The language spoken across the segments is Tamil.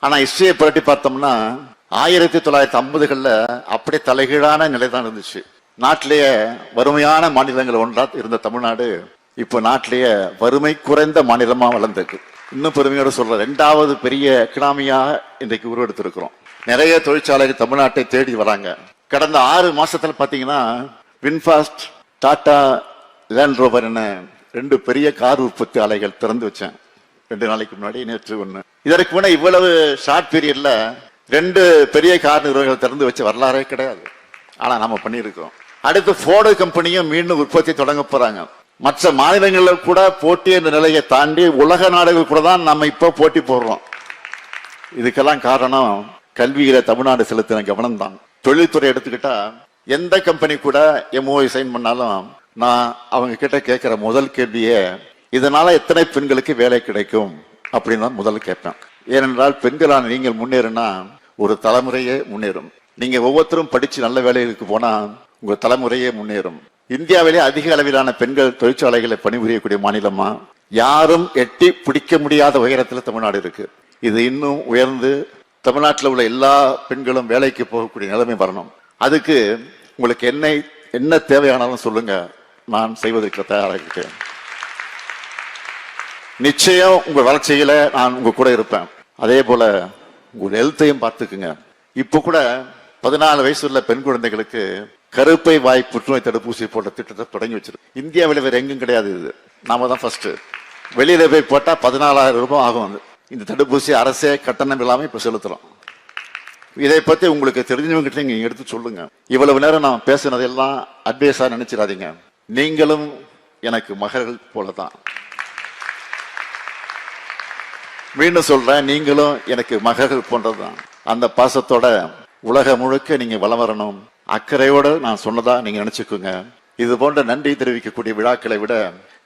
ஆனா ஹிஸ்டரியை புரட்டி பார்த்தோம்னா 1950களில் அப்படியே தலைகீழான நிலை தான் இருந்துச்சு. நாட்டிலேயே வறுமையான மாநிலங்கள் ஒன்றா இருந்த தமிழ்நாடு இப்போ நாட்டிலேயே வறுமை குறைந்த மாநிலமா வளர்ந்துருக்கு. இன்னும் பெருமையோடு சொல்ற 2வது பெரிய எக்கனாமியாக இன்றைக்கு உருவெடுத்திருக்கிறோம். நிறைய தொழிற்சாலைகள் தமிழ்நாட்டை தேடி வராங்க. கடந்த 6 மாசத்துல பாத்தீங்கன்னா வின்ஃபாஸ்ட், டாடா, லேண்ட் ரோவர் என 2 பெரிய கார் உற்பத்தி ஆலைகள் திறந்து வச்சேன் 2 நாளைக்கு முன்னாடி, நேற்று ஒண்ணு. இதற்கு முன்ன இவ்வளவு ஷார்ட் பீரியட்ல 2 பெரிய கார் நிறுவனங்கள் திறந்து வச்ச வரலாறே கிடையாது. ஆனா நம்ம பண்ணியிருக்கோம். அடுத்து போர்டு கம்பெனியும் மீண்டும் உற்பத்தி தொடங்க போறாங்க. மற்ற மாநிலங்களில் கூட போட்டி என்ற நிலையை தாண்டி உலக நாடுகள் கூட தான் நம்ம இப்போ போட்டி போடுறோம். இதுக்கெல்லாம் காரணம் கல்வியில தமிழ்நாடு செலுத்தின கவனம் தான். தொழில்துறை எடுத்துக்கிட்டா எந்த கம்பெனி கூட MOU சைன் பண்ணாலும் நான் அவங்க கிட்ட கேட்கிற முதல் கேள்வியே இதனால எத்தனை பெண்களுக்கு வேலை கிடைக்கும் அப்படின்னு தான் முதல்ல கேட்பேன். ஏனென்றால் பெண்களான நீங்கள் முன்னேறினா ஒரு தலைமுறையே முன்னேறும். நீங்க ஒவ்வொருத்தரும் படிச்சு நல்ல வேலைகளுக்கு போனா உங்க தலைமுறையே முன்னேறும். இந்தியாவிலே அதிக அளவிலான பெண்கள் தொழிற்சாலைகளை பணிபுரியக்கூடிய மாநிலமா, யாரும் எட்டி பிடிக்க முடியாத உயரத்தில் தமிழ்நாடு இருக்கு. இது இன்னும் உயர்ந்து தமிழ்நாட்டில் உள்ள எல்லா பெண்களும் வேலைக்கு போகக்கூடிய நிலைமை வரணும். அதுக்கு உங்களுக்கு என்ன தேவையானாலும் சொல்லுங்க, நான் செய்வதற்கு தயாராக இருக்கேன். நிச்சயம் உங்க வளர்ச்சியில நான் உங்க கூட இருப்பேன். அதே போல உங்க ஹெல்த்தையும் பார்த்துக்குங்க. இப்ப கூட 14 வயசு உள்ள பெண் குழந்தைகளுக்கு கருப்பை வாய் புற்றுநோய் தடுப்பூசி போட்ட திட்டத்தை தொடங்கி வச்சிருக்கு. இந்தியாவில் வேற எங்கும் கிடையாது. இது நாம தான் ஃபர்ஸ்ட். வெளியில போய் போட்டா 14,000 ரூபாய் ஆகும். இந்த தடுப்பூசி அரசே கட்டணம் இல்லாம இப்ப செலுத்துறோம். இதை பத்தி உங்களுக்கு தெரிஞ்சவங்க கிட்ட நீங்க எடுத்து சொல்லுங்க. இவ்வளவு நேரம் நான் பேசுனதெல்லாம் அட்வைஸா நினைச்சிடாதீங்க. நீங்களும் எனக்கு மகள்கள் போலதான். மீண்டும் சொல்றேன், நீங்களும் எனக்கு மகள்கள் போன்றதுதான். அந்த பாசத்தோட உலகம் முழுக்க நீங்க வளம் வரணும், அக்கறையோட நான் சொன்னதா நீங்க நினைச்சுக்கோங்க. இது போன்ற நன்றி தெரிவிக்கக்கூடிய விழாக்களை விட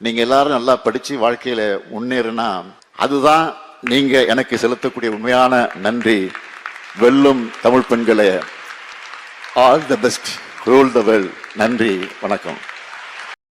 நீங்க எல்லாரும் நல்லா படிச்சு வாழ்க்கையில முன்னேறினா அதுதான் நீங்க எனக்கு செலுத்தக்கூடிய உண்மையான நன்றி. வெல்லும் தமிழ் பெண்களே, all the best, rule the world. நன்றி, வணக்கம்.